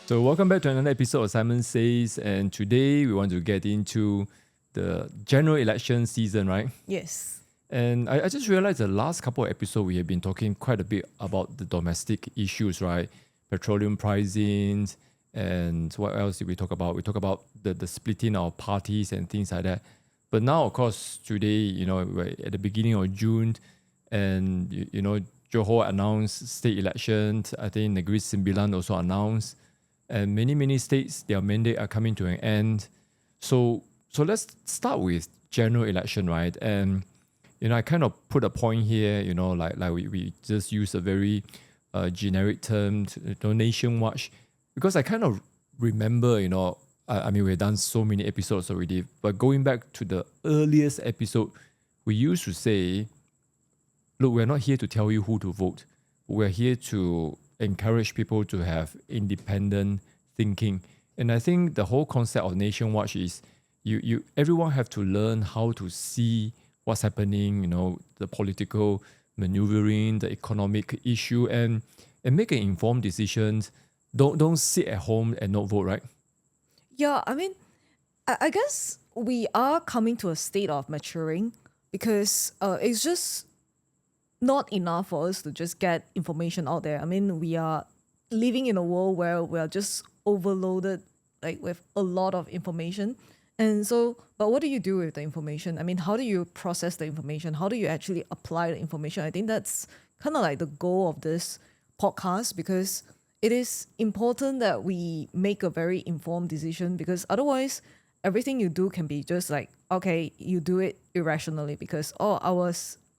So welcome back to another episode of Simon Says, and today we want to get into the general election season, right? Yes. And I just realized the last couple of episodes we have been talking quite a bit about the domestic issues, right? Petroleum pricing, and what else did we talk about? We talk about the splitting of parties and things like that. But now, of course, today, we're at the beginning of June, and Johor announced state elections. I think Negeri Sembilan also announced, and many states, their mandate are coming to an end. So let's start with general election, right? And I kind of put a point here, like we just use a very generic term, nation watch, because I kind of remember, I mean, we've done so many episodes already, but going back to the earliest episode, we used to say, look, we're not here to tell you who to vote. We're here to encourage people to have independent thinking. And I think the whole concept of Nation Watch is everyone have to learn how to see what's happening, the political maneuvering, the economic issue, and make an informed decisions. Don't sit at home and not vote, right? Yeah, I mean, I guess we are coming to a state of maturing because it's just not enough for us to just get information out there. I mean, we are living in a world where we are just overloaded with a lot of information. And so, but what do you do with the information? I mean, how do you process the information? How do you actually apply the information? I think that's kind of like the goal of this podcast, because it is important that we make a very informed decision, because otherwise everything you do can be just like, okay, you do it irrationally because,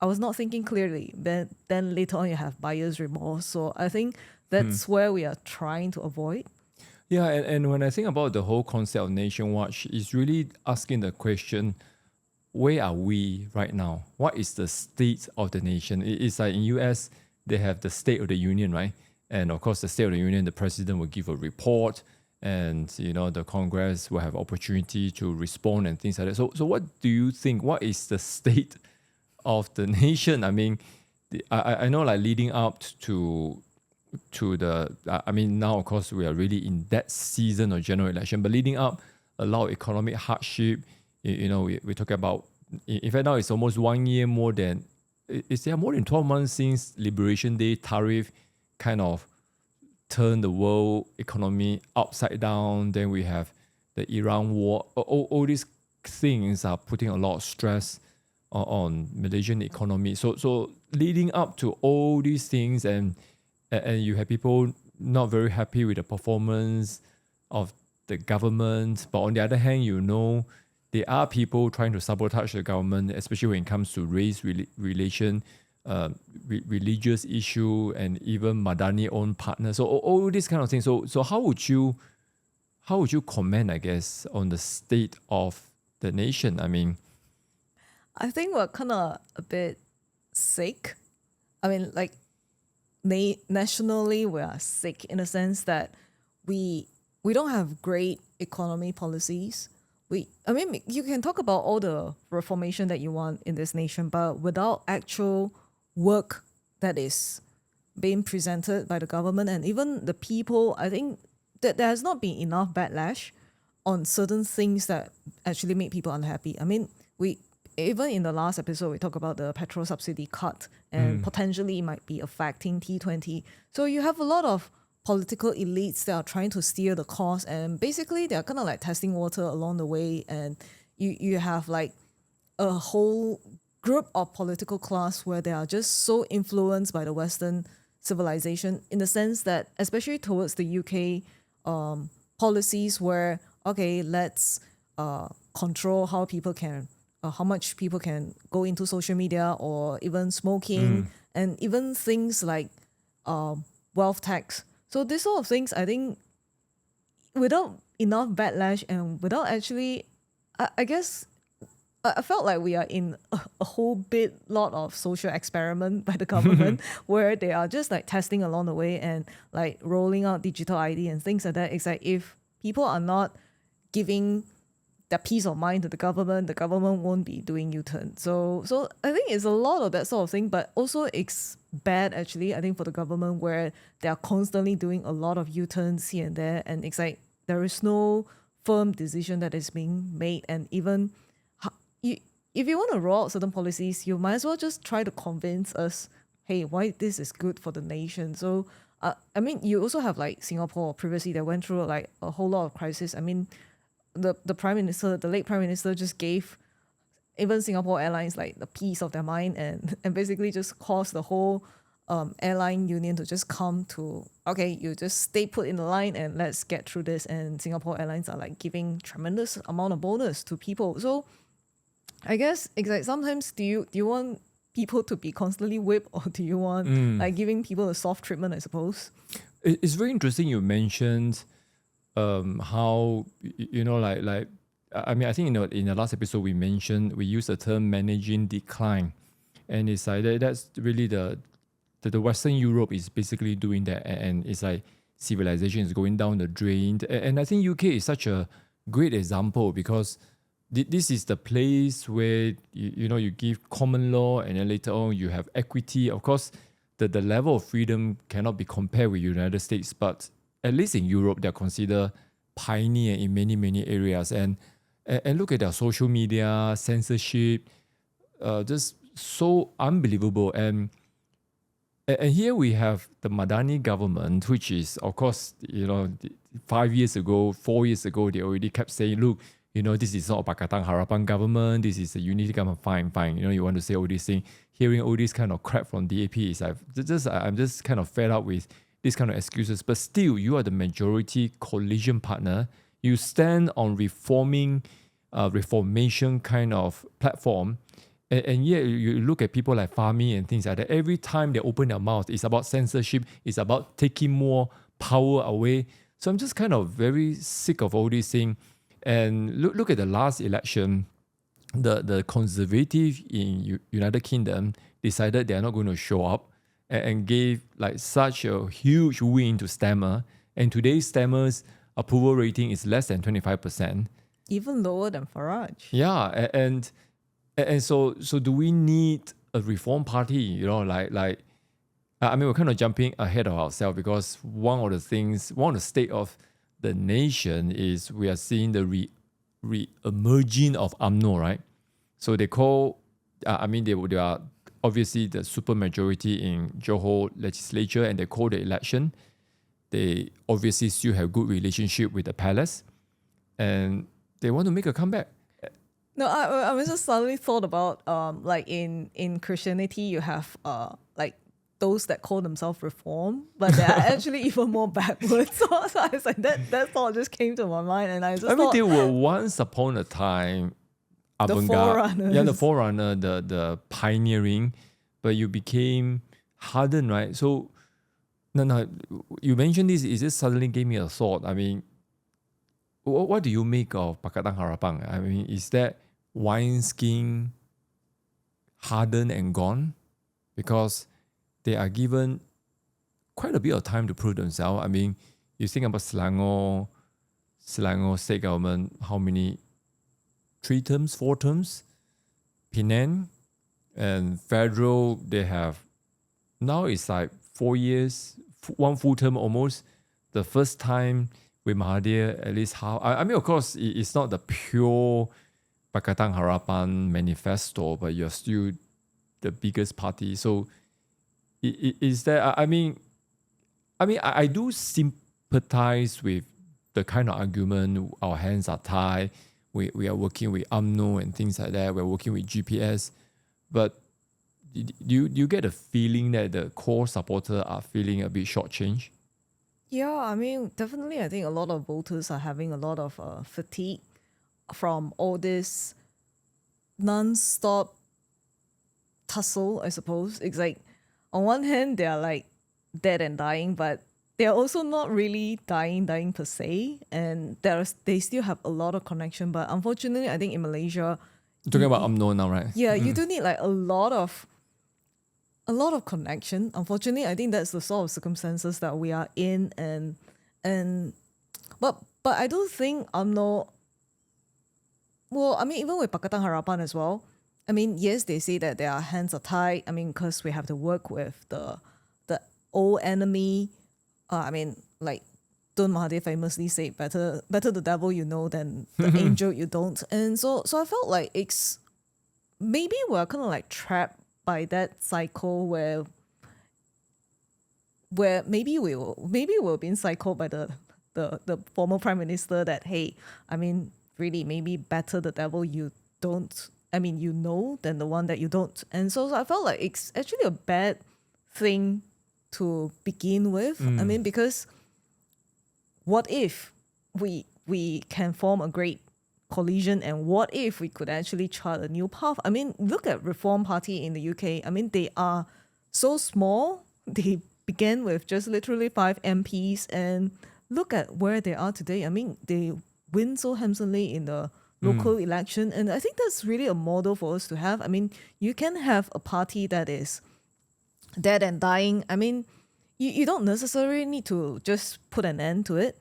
I was not thinking clearly. Then later on you have buyer's remorse. So I think that's where we are trying to avoid. Yeah, and when I think about the whole concept of Nation Watch, it's really asking the question, where are we right now? What is the state of the nation? It's like in US, they have the State of the Union, right? And of course, the State of the Union, the president will give a report, and the Congress will have opportunity to respond and things like that. So what do you think? What is the state of the nation? I mean, I know, like, leading up to the, I mean, now of course we are really in that season of general election, but leading up, a lot of economic hardship. We talk about, in fact, now it's almost 1 year more than, is there more than 12 months since Liberation Day tariff kind of turned the world economy upside down. Then we have the Iran war. All these things are putting a lot of stress on Malaysian economy. So leading up to all these things, and you have people not very happy with the performance of the government. But on the other hand, there are people trying to sabotage the government, especially when it comes to race relation, religious issue, and even Madani own partners. So all these kind of things. So how would you comment, I guess, on the state of the nation? I mean, I think we're kind of a bit sick. I mean, like, nationally, we are sick in the sense that we don't have great economy policies. I mean, you can talk about all the reformation that you want in this nation, but without actual work that is being presented by the government and even the people, I think that there has not been enough backlash on certain things that actually make people unhappy. I mean, even in the last episode, we talked about the petrol subsidy cut, and potentially it might be affecting T20. So you have a lot of political elites that are trying to steer the course, and basically they're kind of like testing water along the way. And you have like a whole group of political class where they are just so influenced by the Western civilization, in the sense that, especially towards the UK policies, where, okay, let's control how people can how much people can go into social media, or even smoking, and even things like wealth tax. So these sort of things, I think, without enough backlash and without actually, I guess, I felt like we are in a whole lot of social experiment by the government where they are just like testing along the way and like rolling out digital ID and things like that. It's like, if people are not giving their peace of mind to the government won't be doing U-turn. So I think it's a lot of that sort of thing, but also it's bad actually, I think, for the government, where they are constantly doing a lot of U-turns here and there, and it's like there is no firm decision that is being made. And even if you want to roll out certain policies, you might as well just try to convince us, hey, why this is good for the nation. So I mean, you also have like Singapore previously that went through like a whole lot of crisis. I mean, the prime minister, the late prime minister, just gave even Singapore Airlines like the peace of their mind, and basically just caused the whole airline union to just come to, okay, you just stay put in the line and let's get through this. And Singapore Airlines are like giving tremendous amount of bonus to people. So I guess it's like, sometimes do you want people to be constantly whipped, or do you want like giving people a soft treatment, I suppose? It's very interesting you mentioned how, you know, like I mean, I think in the last episode we used the term managing decline, and it's like that's really the Western Europe is basically doing that, and it's like civilization is going down the drain. And I think UK is such a great example, because this is the place where you give common law, and then later on you have equity. Of course, the level of freedom cannot be compared with United States, but at least in Europe they're considered pioneer in many areas. And look at their social media censorship, just so unbelievable. And here we have the Madani government, which is, of course, 5 years ago, 4 years ago, they already kept saying, look, this is not a Pakatan Harapan government, this is a unity government, fine. You want to say all these things. Hearing all this kind of crap from DAP is like, I'm just kind of fed up with these kind of excuses. But still, you are the majority coalition partner. You stand on reformation kind of platform. And yet you look at people like Fahmi and things like that. Every time they open their mouth, it's about censorship. It's about taking more power away. So I'm just kind of very sick of all these things. And look at the last election. The Conservative in United Kingdom decided they are not going to show up, and gave like such a huge win to Stammer. And today's Stammer's approval rating is less than 25%. Even lower than Farage. Yeah, and so do we need a reform party? I mean, we're kind of jumping ahead of ourselves, because one of the state of the nation is we are seeing the re-emerging of UMNO, right? So they call, they are obviously the super majority in Johor legislature, and they call the election. They obviously still have good relationship with the palace, and they want to make a comeback. No, I was just suddenly thought about like in Christianity you have like those that call themselves reform, but they're actually even more backwards. So I was like, that thought just came to my mind, and I thought they were once upon a time avant-garde. Forerunners. Yeah, the forerunner, the pioneering, but you became hardened, right? So no, you mentioned this, it just suddenly gave me a thought. I mean, what do you make of Pakatan Harapan? I mean, is that wineskin hardened and gone? Because they are given quite a bit of time to prove themselves. I mean, you think about Selangor state government, how many? 3 terms, 4 terms? Penang and federal, they have, now it's like 4 years, 1 full term almost. The first time with Mahathir, at least how, I mean, of course, it's not the pure Pakatan Harapan manifesto, but you're still the biggest party. So is that, I do sympathize with the kind of argument, our hands are tied, we are working with UMNO and things like that, we're working with GPS, but do you get a feeling that the core supporters are feeling a bit shortchanged? Yeah, I mean, definitely I think a lot of voters are having a lot of fatigue from all this non-stop tussle, I suppose. It's like, on one hand, they're like dead and dying, but they're also not really dying per se. And they still have a lot of connection. But unfortunately, I think in Malaysia... You're talking about UMNO now, right? Yeah, you do need like a lot of connection. Unfortunately, I think that's the sort of circumstances that we are in. But I do think UMNO well, I mean, even with Pakatan Harapan as well, I mean, yes, they say that their hands are tied. I mean, because we have to work with the old enemy. I mean, like Tun Mahathir famously said, better the devil you know than the angel you don't. And so I felt like it's maybe we're kind of like trapped by that cycle where maybe we're being cycled by the former prime minister that, hey, I mean, really maybe better the devil you don't, I mean, you know, than the one that you don't. And so I felt like it's actually a bad thing to begin with. I mean, because what if we can form a great coalition, and what if we could actually chart a new path? I mean, look at Reform Party in the UK. I mean, they are so small. They began with just literally 5 MPs, and look at where they are today. I mean, they win so handsomely in the local election, and I think that's really a model for us to have. I mean, you can have a party that is dead and dying. I mean, you don't necessarily need to just put an end to it,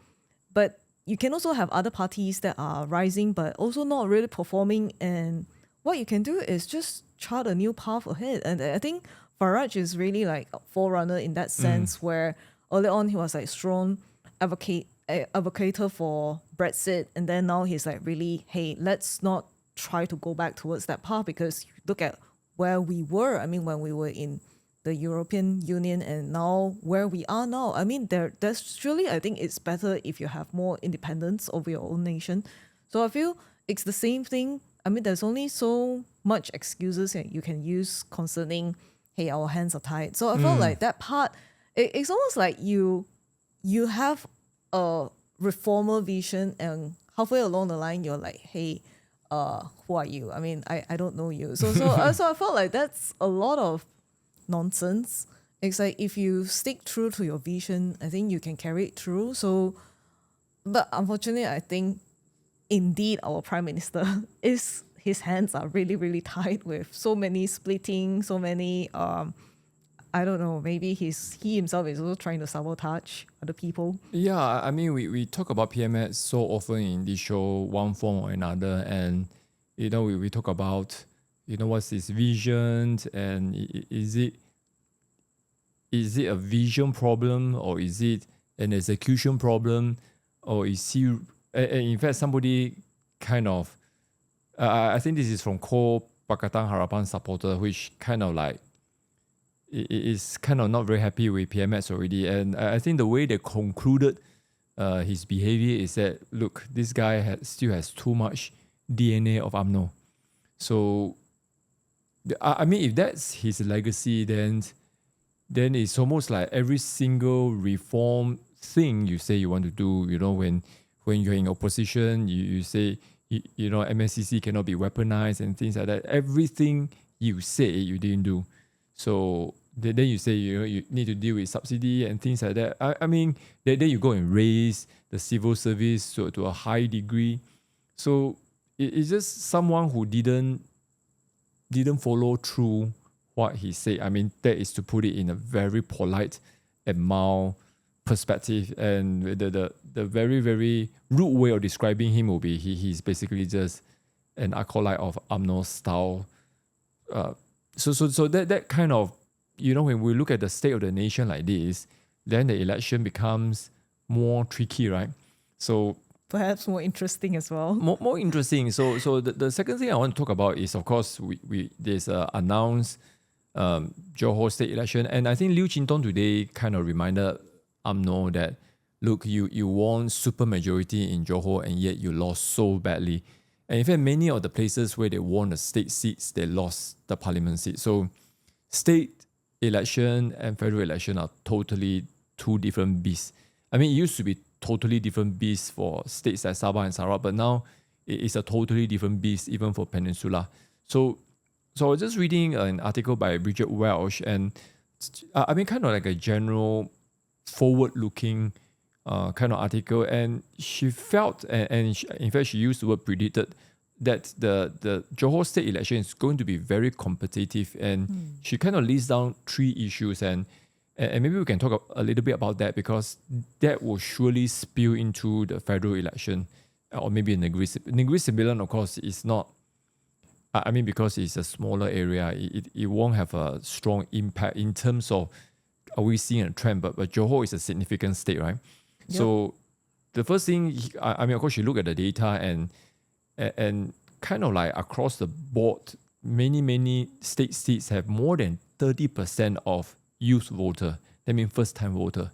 but you can also have other parties that are rising but also not really performing, and what you can do is just chart a new path ahead. And I think Farage is really like a forerunner in that sense, where early on he was like strong advocator for Brexit, and then now he's like really, hey, let's not try to go back towards that path, because look at where we were. I mean, when we were in the European Union, and now where we are now. I mean, there's surely, I think it's better if you have more independence over your own nation. So I feel it's the same thing. I mean, there's only so much excuses that you can use concerning, hey, our hands are tied. So I felt like that part, it's almost like you have a reformer vision, and halfway along the line you're like, hey, who are you? I mean, I don't know you. So I felt like that's a lot of nonsense. It's like if you stick true to your vision, I think you can carry it through. So, but unfortunately, I think indeed our prime minister his hands are really, really tied with so many splitting, so many I don't know, maybe he himself is also trying to sabotage other people. Yeah, I mean, we talk about PMS so often in this show, one form or another, and we talk about what's his vision, and is it a vision problem, or is it an execution problem, or is he? And in fact, somebody kind of, I think this is from core Pakatan Harapan supporter, which kind of like is kind of not very happy with PMS already, and I think the way they concluded his behavior is that, look, this guy still has too much DNA of UMNO. So I mean, if that's his legacy, then it's almost like every single reform thing you say you want to do, when you're in opposition, you say, MSCC cannot be weaponized and things like that. Everything you say you didn't do. So then you say, you need to deal with subsidy and things like that. I mean, then you go and raise the civil service to a high degree. So it's just someone who didn't follow through what he said. I mean, that is to put it in a very polite and mild perspective. And the very, very rude way of describing him will be he's basically just an acolyte of UMNO style. So that kind of, when we look at the state of the nation like this, then the election becomes more tricky, right? So Perhaps more interesting as well. more interesting. So the second thing I want to talk about is, of course, there's a announced Johor state election, and I think Liu Chintong today kind of reminded UMNO that, look, you won super majority in Johor, and yet you lost so badly. And in fact, many of the places where they won the state seats, they lost the parliament seat. So state election and federal election are totally two different beasts. I mean, it used to be totally different beasts for states like Sabah and Sarawak, but now it is a totally different beast even for Peninsula. So I was just reading an article by Bridget Welsh, and I mean, kind of like a general forward-looking kind of article, and she felt, and in fact she used the word predicted, that the Johor state election is going to be very competitive, and she kind of lists down 3 issues, and maybe we can talk a little bit about that, because that will surely spill into the federal election. or maybe Negeri Sembilan, of course, is not. I mean, because it's a smaller area, it won't have a strong impact in terms of are we seeing a trend. But Johor is a significant state, right? Yep. So the first thing, I mean, of course, you look at the data and kind of like across the board, many state seats have more than 30% of youth voter. That means first time voter.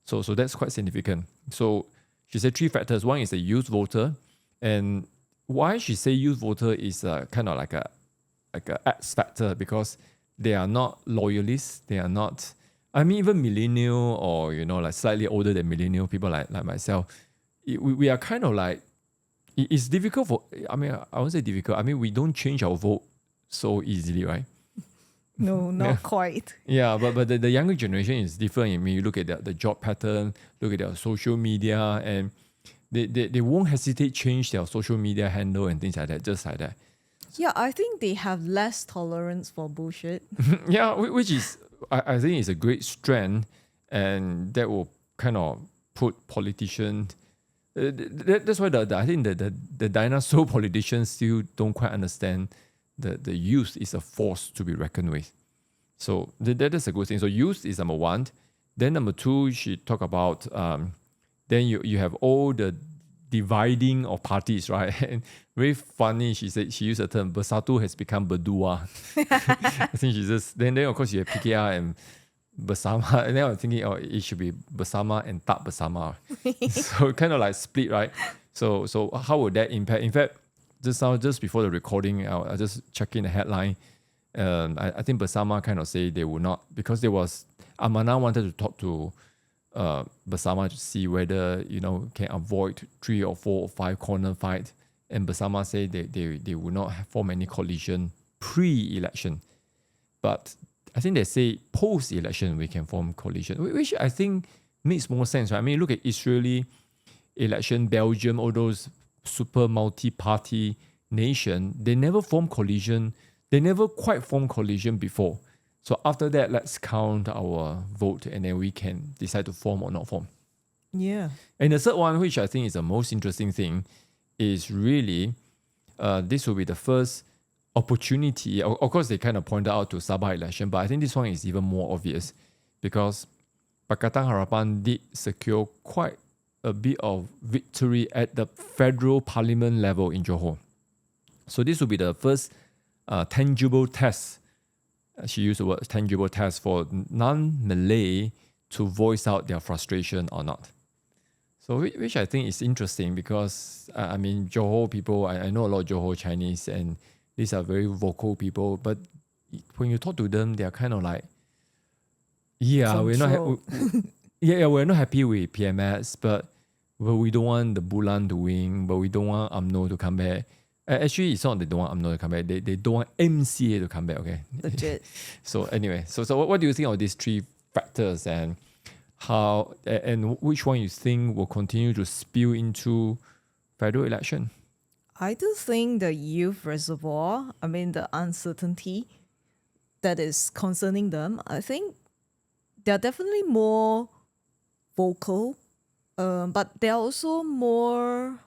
So that's quite significant. So she said 3 factors. One is the youth voter, and why she say youth voter is kind of like a X factor, because they are not loyalists. They are not. I mean, even millennial or like slightly older than millennial people like myself, we are kind of like, it's difficult for. I mean, I won't say difficult. I mean, we don't change our vote so easily, right? No, not quite. Yeah, but the younger generation is different. I mean, you look at the job pattern, look at their social media, and they won't hesitate change their social media handle and things like that, just like that. Yeah, I think they have less tolerance for bullshit. Yeah, which is, I think is a great strength, and that will kind of put politicians. That's why I think the dinosaur politicians still don't quite understand the youth is a force to be reckoned with. So that is a good thing. So youth is number one. Then number two, she talk about then you have all the dividing of parties, right? And very funny, she said she used the term Bersatu has become Berdua. I think she just then of course you have PKR and Bersama, and then I was thinking, oh, it should be Bersama and Tak Bersama. So kind of like split, right? So how would that impact? In fact, just before the recording, I just checking the headline. I think Bersama kind of say they will not, because there was Amanah wanted to talk to Bersama to see whether can avoid 3 or 4 or 5 corner fight, and Bersama say they will not form any coalition pre-election, but I think they say post-election we can form coalition, which I think makes more sense, right? I mean, look at Israeli election, Belgium, all those super multi-party nation, they never form coalition. They never quite formed coalition before. So after that, let's count our vote, and then we can decide to form or not form. Yeah. And the third one, which I think is the most interesting thing, is really this will be the first opportunity. Of course, they kind of pointed out to Sabah election, but I think this one is even more obvious, because Pakatan Harapan did secure quite a bit of victory at the federal parliament level in Johor. So this will be the first tangible test. She used the word tangible test for non-Malay to voice out their frustration or not. So which I think is interesting, because I mean, Johor people, I know a lot of Johor Chinese, and these are very vocal people, but when you talk to them, they're kind of like, we're not happy with PMS, but we don't want the Bulan to win, but we don't want UMNO to come back. Actually, it's not they don't want UMNO to come back. They don't want MCA to come back, okay? Legit. So anyway, so what do you think of these 3 factors, and how and which one you think will continue to spill into federal election? I do think the youth reservoir, I mean the uncertainty that is concerning them, I think they're definitely more vocal, but they're also more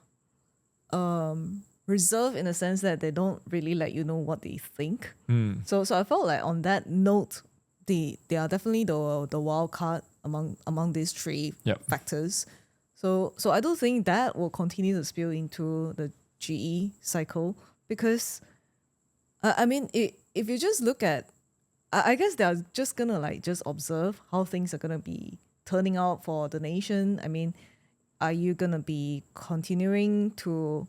reserved in the sense that they don't really let you know what they think. So I felt like on that note, they are definitely the wild card among these 3 factors. So I do think that will continue to spill into the GE cycle, because I mean, if you just look at, I guess they're just gonna just observe how things are gonna be turning out for the nation. I mean, are you gonna be continuing to?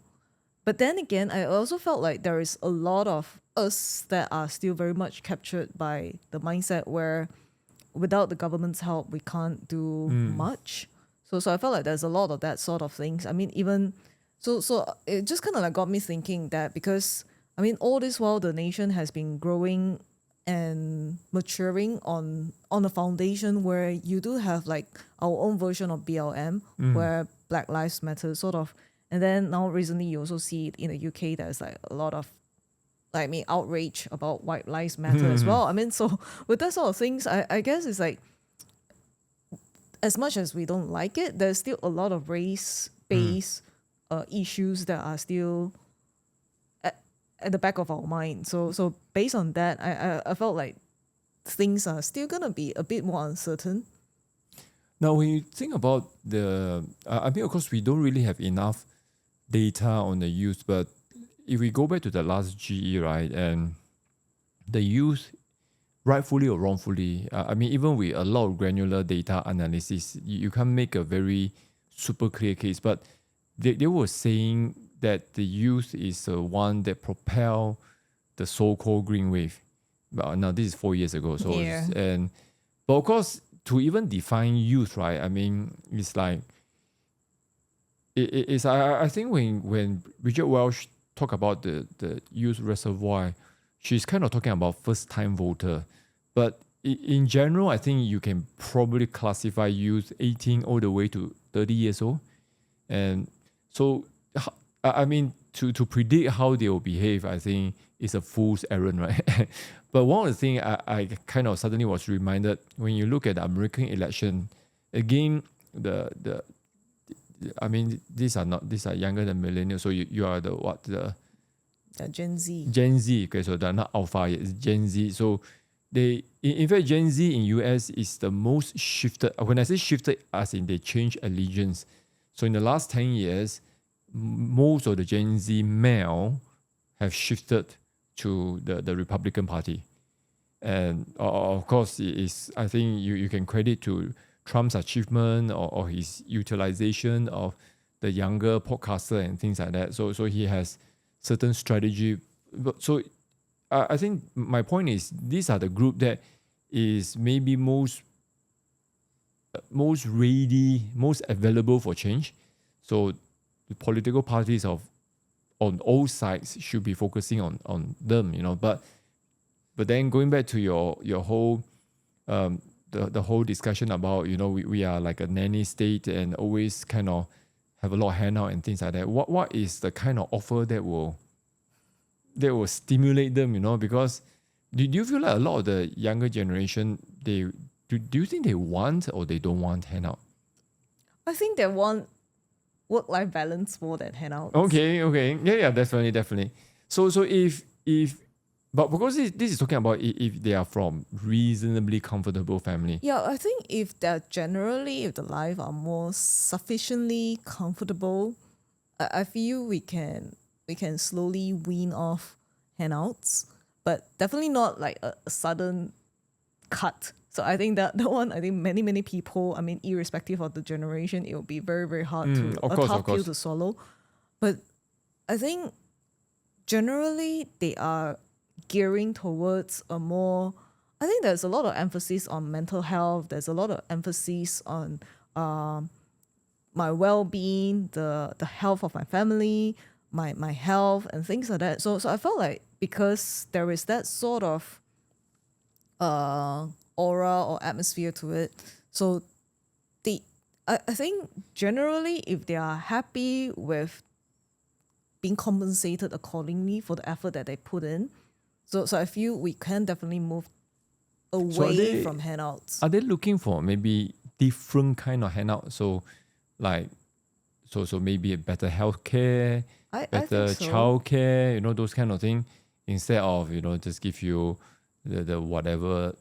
But then again, I also felt like there is a lot of us that are still very much captured by the mindset where without the government's help, we can't do much. So I felt like there's a lot of that sort of things. I mean, even so it just kind of got me thinking that, because I mean, all this while the nation has been growing and maturing on a foundation where you do have like our own version of BLM, where Black Lives Matter sort of. And then now recently you also see it in the UK, there's like a lot of outrage about White Lives Matter as well. I mean, so with that sort of things, I guess it's like, as much as we don't like it, there's still a lot of race-based issues that are still at the back of our mind. So based on that, I felt like things are still gonna be a bit more uncertain. Now, when you think about I mean, of course, we don't really have enough data on the youth, but if we go back to the last GE, right, and the youth, rightfully or wrongfully, I mean, even with a lot of granular data analysis, you can't make a very super clear case, but they were saying that the youth is the one that propel the so-called green wave. But now this is 4 years ago, so Yeah. but of course, to even define youth, right? I mean, it's like it's I think when Bridget Welsh talk about the youth reservoir, she's kind of talking about first time voter. But in general, I think you can probably classify youth 18 all the way to 30 years old. And so, I mean, to predict how they will behave, I think is a fool's errand, right? But one of the things I kind of suddenly was reminded when you look at the American election, again, I mean, these are younger than millennials. So you are the Gen Z. Gen Z. Okay, so they're not alpha yet, it's Gen Z. So in fact, Gen Z in US is the most shifted. When I say shifted, as in they change allegiance. So in the last 10 years, most of the Gen Z male have shifted to the Republican Party. And of course, it is, I think you can credit to Trump's achievement or his utilization of the younger podcaster and things like that. So he has certain strategy. So I think my point is these are the group that is maybe most ready, most available for change. So the political parties on all sides should be focusing on them, But then going back to your whole the whole discussion about we are like a nanny state and always kind of have a lot of handout and things like that. What is the kind of offer that will stimulate them? Because do you feel like a lot of the younger generation do you think they want or they don't want handout? I think they want work-life balance more than handouts. Okay, yeah, definitely. So if but because this is talking about if they are from reasonably comfortable family. Yeah, I think if the life are more sufficiently comfortable, I feel we can slowly wean off handouts, but definitely not like a sudden cut. So I think that one, I think many people, I mean, irrespective of the generation, it will be very, very hard tough pill to swallow. But I think generally they are gearing towards a more, I think there's a lot of emphasis on mental health. There's a lot of emphasis on my well-being, the health of my family, my health and things like that. So I felt like because there is that sort of aura or atmosphere to it, so I think generally if they are happy with being compensated accordingly for the effort that they put in, so I feel we can definitely move away from handouts. Are they looking for maybe different kind of handout? So like so maybe a better healthcare, better childcare, those kind of thing, instead of just give you the whatever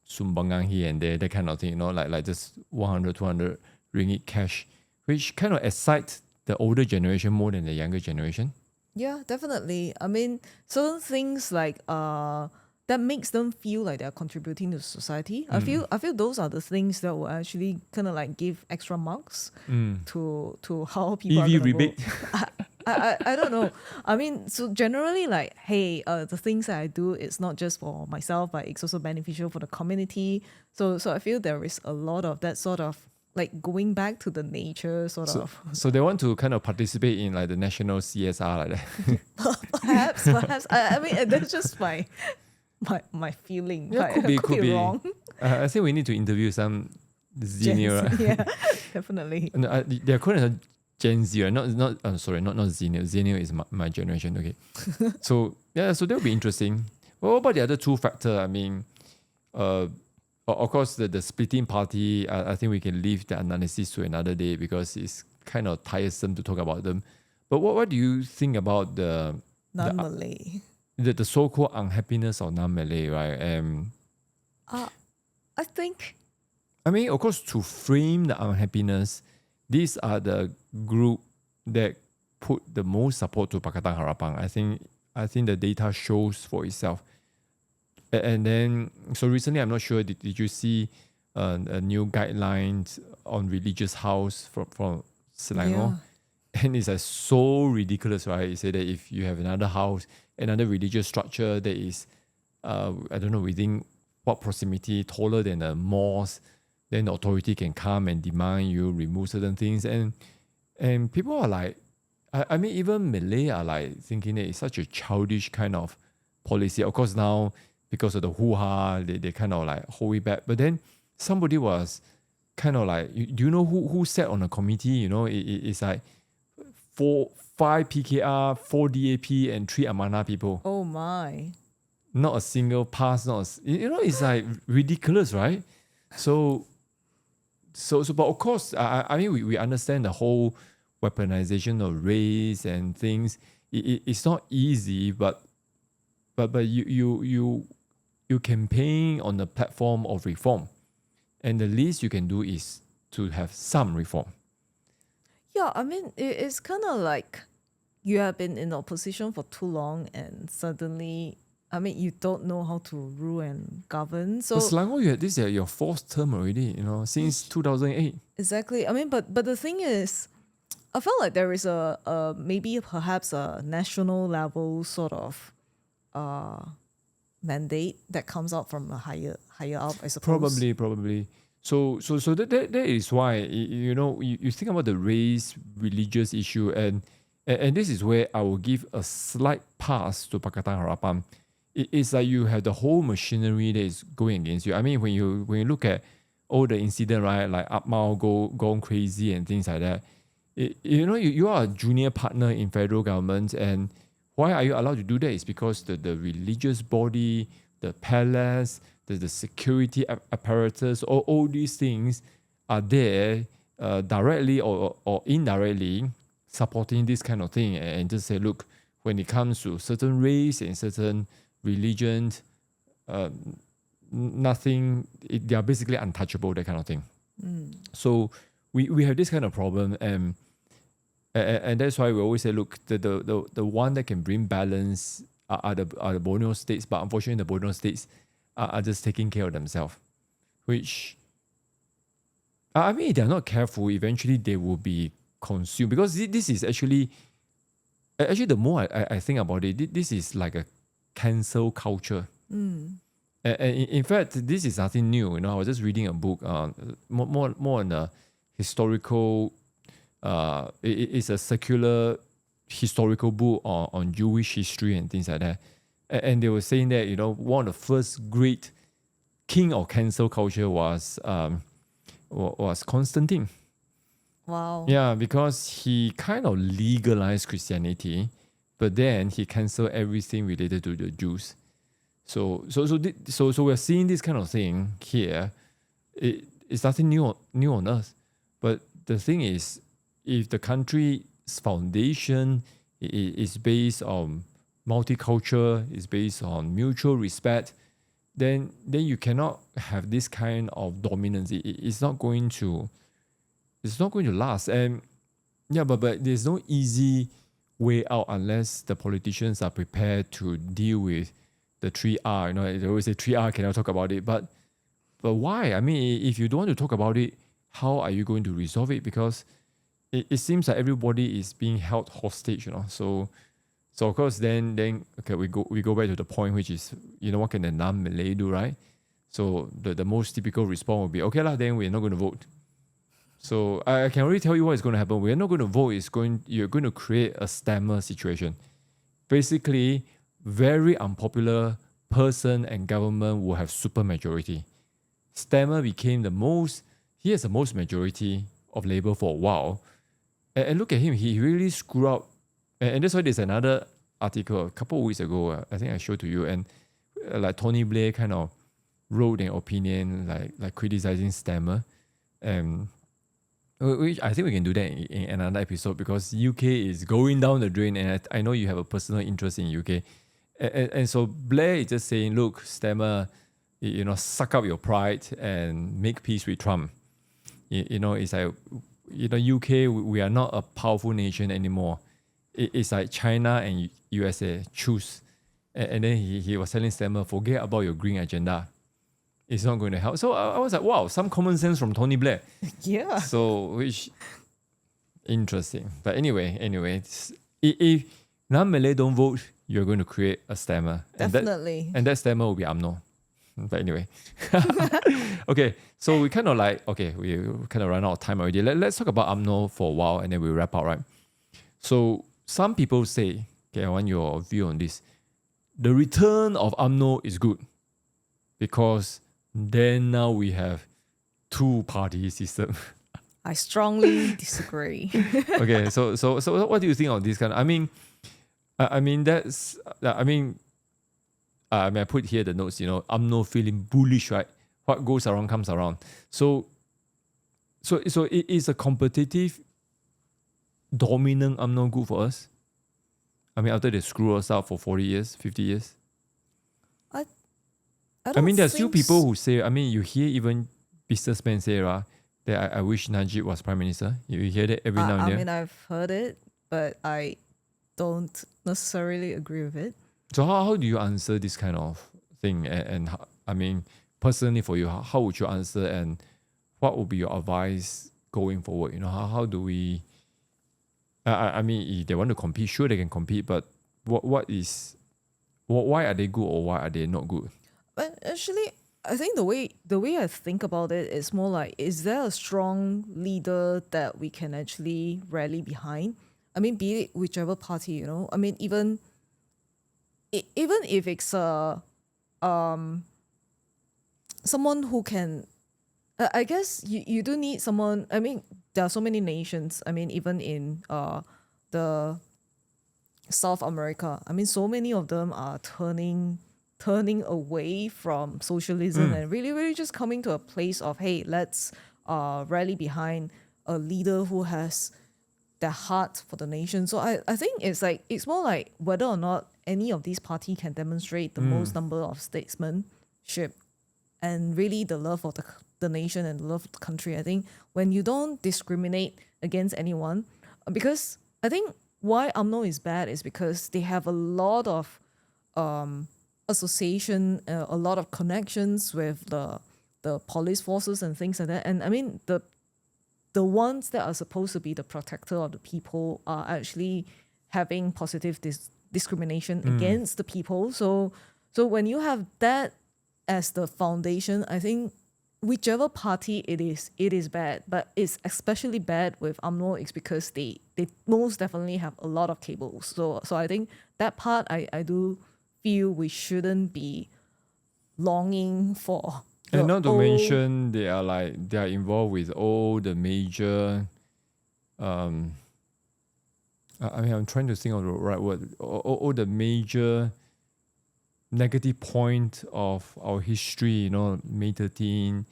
sumbangan here and there, that kind of thing, like just 100 200 ringgit cash, which kind of excites the older generation more than the younger generation. Yeah, definitely. I mean, certain things like that makes them feel like they're contributing to society. I feel those are the things that will actually kind of like give extra marks to how people EV are rebate. I don't know. I mean, so generally, like, hey, the things that I do, it's not just for myself, but it's also beneficial for the community. So I feel there is a lot of that sort of like going back to the nature sort of. So they want to kind of participate in like the national CSR like that. Perhaps. I mean, that's just my feeling. Yeah, could be wrong. I think we need to interview some senior. Right? Yeah, definitely. No, they're calling Gen Z, right? Not Xennial. Xennial is my generation. Okay, so yeah, so that will be interesting. Well, what about the other two factors? I mean, of course, the splitting party. I think we can leave the analysis to another day because it's kind of tiresome to talk about them. But what do you think about the Non-Malay. the so-called unhappiness of non-Malay, right? I think, I mean, of course, to frame the unhappiness, these are the group that put the most support to Pakatan Harapan. I think the data shows for itself. And then, so recently, I'm not sure, did you see a new guidelines on religious house from Selangor? yeah. And it's like so ridiculous, right? You say that if you have another house, another religious structure that is, I don't know, within what proximity, taller than a mosque, then the authority can come and demand you remove certain things. And people are like, I mean, even Malay are like thinking that it's such a childish kind of policy. Of course, now because of the hoo-ha, they kind of like hold it back. But then somebody was kind of like, do you know who sat on a committee? You know, it's like 5 PKR, 4 DAP, and 3 Amanah people. Oh my. Not a single pass, you know, it's like ridiculous, right? So, but of course, I mean, we understand the whole weaponization of race and things. It's not easy, but you campaign on the platform of reform, and the least you can do is to have some reform. Yeah, I mean, it's kind of like you have been in opposition for too long and suddenly, I mean, you don't know how to rule and govern. So But Selangor, you had this your fourth term already, you know, since 2008. exactly. I mean, but the thing is, I felt like there is a maybe perhaps a national level sort of mandate that comes out from a higher up, I suppose. Probably. So that is why you know you think about the race religious issue, and this is where I will give a slight pass to Pakatan Harapan. It's like you have the whole machinery that is going against you. I mean, when you look at all the incident, right, like Atmao gone crazy and things like that. You know, you are a junior partner in federal government, and why are you allowed to do that? It's because the religious body, the palace, the security apparatus, all these things are there directly or indirectly supporting this kind of thing, and just say, look, when it comes to certain race and certain religion, nothing, they are basically untouchable, that kind of thing. So we have this kind of problem, and that's why we always say, look, the one that can bring balance are the Borneo states, but unfortunately the Borneo states are just taking care of themselves, which, I mean, if they're not careful, eventually they will be consumed, because this is actually the more I think about it, this is like a cancel culture. And in fact, this is nothing new. You know, I was just reading a book, more on a historical. It's a secular historical book on Jewish history and things like that. And they were saying that, you know, one of the first great king of cancel culture was Constantine. Wow. Yeah, because he kind of legalized Christianity, but then he canceled everything related to the Jews. So we're seeing this kind of thing here. It's nothing new on earth. But the thing is, if the country's foundation is based on multicultural, is based on mutual respect, then you cannot have this kind of dominance. It's not going to last. And yeah, but there's no easy way out unless the politicians are prepared to deal with the 3R. You know, they always say 3R, cannot talk about it. But why? I mean, if you don't want to talk about it, how are you going to resolve it? Because it seems like everybody is being held hostage, you know. So of course then okay, we go back to the point, which is, you know, what can the non-Malay do, right? So the most typical response would be, okay lah, then we're not going to vote. So I can already tell you what is going to happen. We're not going to vote. You're going to create a stammer situation. Basically, very unpopular person and government will have super majority. Stammer became he has the most majority of Labour for a while. And look at him, he really screwed up. And that's why there's another article a couple of weeks ago, I think I showed to you, and like Tony Blair kind of wrote an opinion like criticizing Stammer. Which I think we can do that in another episode, because UK is going down the drain, and I know you have a personal interest in UK. And so Blair is just saying, look, Stammer, suck up your pride and make peace with Trump. It's like, UK, we are not a powerful nation anymore. It's like China and USA, choose. And then he was telling Stammer, forget about your green agenda. It's not going to help. So I was like, wow, some common sense from Tony Blair. Yeah. So, which, interesting. But anyway, if non-Malay don't vote, you're going to create a Stammer. Definitely. And that Stammer will be UMNO. But anyway. Okay, so we kind of we kind of run out of time already. Let's talk about UMNO for a while, and then we'll wrap up, right? So some people say, okay, I want your view on this. The return of UMNO is good, because then now we have two-party system. I strongly disagree. Okay, so what do you think of this kind? I put here the notes. UMNO feeling bullish, right? What goes around comes around. So it is a competitive, dominant UMNO good for us. After they screw us up for 40 years, 50 years. There are still people who say, you hear even businessmen say, that I wish Najib was Prime Minister. You hear that every now and then. I've heard it, but I don't necessarily agree with it. So how do you answer this kind of thing? And personally for you, how would you answer, and what would be your advice going forward? How do we... if they want to compete, sure they can compete, but why are they good or why are they not good? But actually, I think the way I think about it is more like, is there a strong leader that we can actually rally behind? Be it whichever party, even if it's someone who can, I guess you do need someone. There are so many nations. Even in the South America, so many of them are turning away from socialism and really, really just coming to a place of, hey, let's rally behind a leader who has the heart for the nation. So I think it's more like whether or not any of these parties can demonstrate the most number of statesmanship and really the love of the nation and the love of the country. I think when you don't discriminate against anyone, because I think why UMNO is bad is because they have a lot of association, a lot of connections with the police forces and things like that. And the ones that are supposed to be the protector of the people are actually having positive discrimination against the people. So when you have that as the foundation, I think whichever party it is bad. But it's especially bad with UMNO is because they most definitely have a lot of cables. So I think that part I do feel we shouldn't be longing for. And not to mention, they are involved with all the major. I'm trying to think of the right word. All the major negative point of our history. May 13,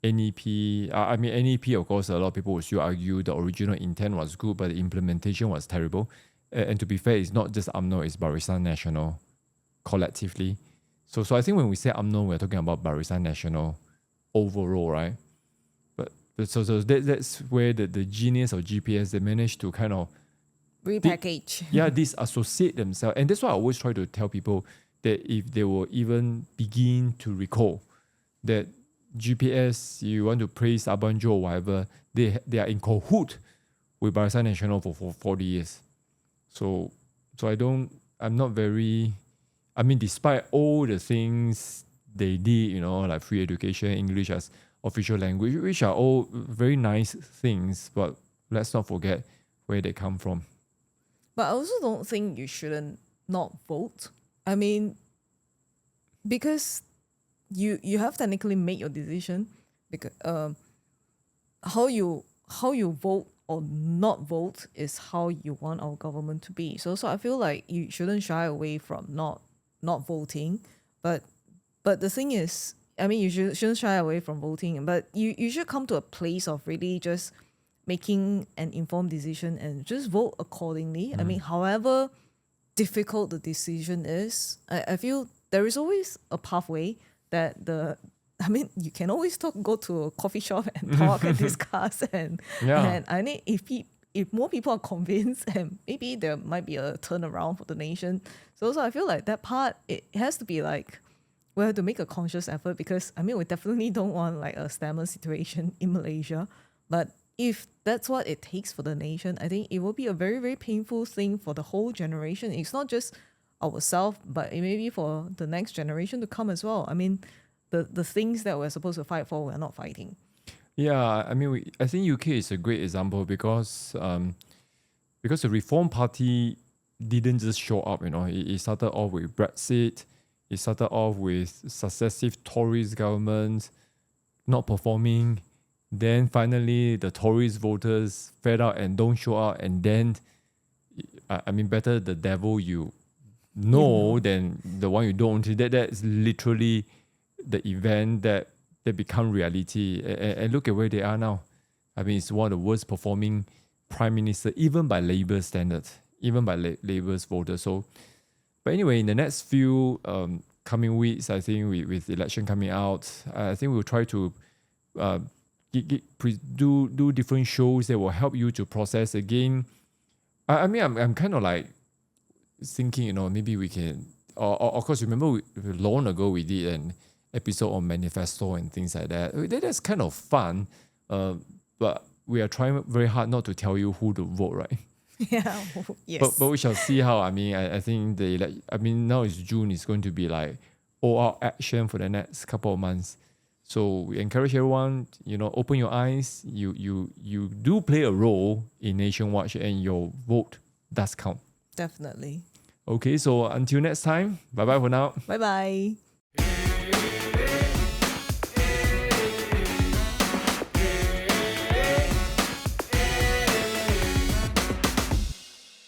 NEP. NEP, of course, a lot of people will still argue the original intent was good, but the implementation was terrible. And to be fair, it's not just UMNO, it's Barisan Nasional collectively. So I think when we say UMNO, we're talking about Barisan Nasional overall, right? But so that's where the genius of GPS, they managed to kind of repackage. Disassociate themselves. And that's why I always try to tell people that if they will even begin to recall that GPS, you want to praise Abanjo or whatever, they are in cahoot with Barisan Nasional for 40 years. So I'm not very... despite all the things they did, like free education, English as official language, which are all very nice things, but let's not forget where they come from. But I also don't think you shouldn't not vote. Because you have technically made your decision. Because how you vote or not vote is how you want our government to be. So I feel like you shouldn't shy away from not voting, but the thing is, you shouldn't shy away from voting, but you should come to a place of really just making an informed decision and just vote accordingly. I mean, however difficult the decision is, I feel there is always a pathway that you can always go to a coffee shop and talk and discuss and I think if more people are convinced, and maybe there might be a turnaround for the nation. So I feel like that part, it has to be like, we have to make a conscious effort, because we definitely don't want like a stammer situation in Malaysia. But if that's what it takes for the nation, I think it will be a very, very painful thing for the whole generation. It's not just ourselves, but it may be for the next generation to come as well. I mean, the things that we're supposed to fight for, we're not fighting. Yeah, I think UK is a great example because the Reform Party didn't just show up. It started off with Brexit. It started off with successive Tories governments not performing. Then finally, the Tories voters fed up and don't show up. And then, better the devil you know than the one you don't. That's literally the event that become reality. And look at where they are now. It's one of the worst performing prime minister, even by Labour standards, even by Labour's voters. So, but anyway, in the next few coming weeks, I think with the election coming out, I think we'll try to do different shows that will help you to process again. I'm kind of like thinking, maybe we can, or of course, remember long ago we did an episode on manifesto and things like that. That's kind of fun, but we are trying very hard not to tell you who to vote, right? Yeah, yes. But we shall see how. I think now it's June. It's going to be like all out action for the next couple of months. So we encourage everyone, open your eyes. You do play a role in Nation Watch, and your vote does count. Definitely. Okay, so until next time, bye bye for now. Bye bye.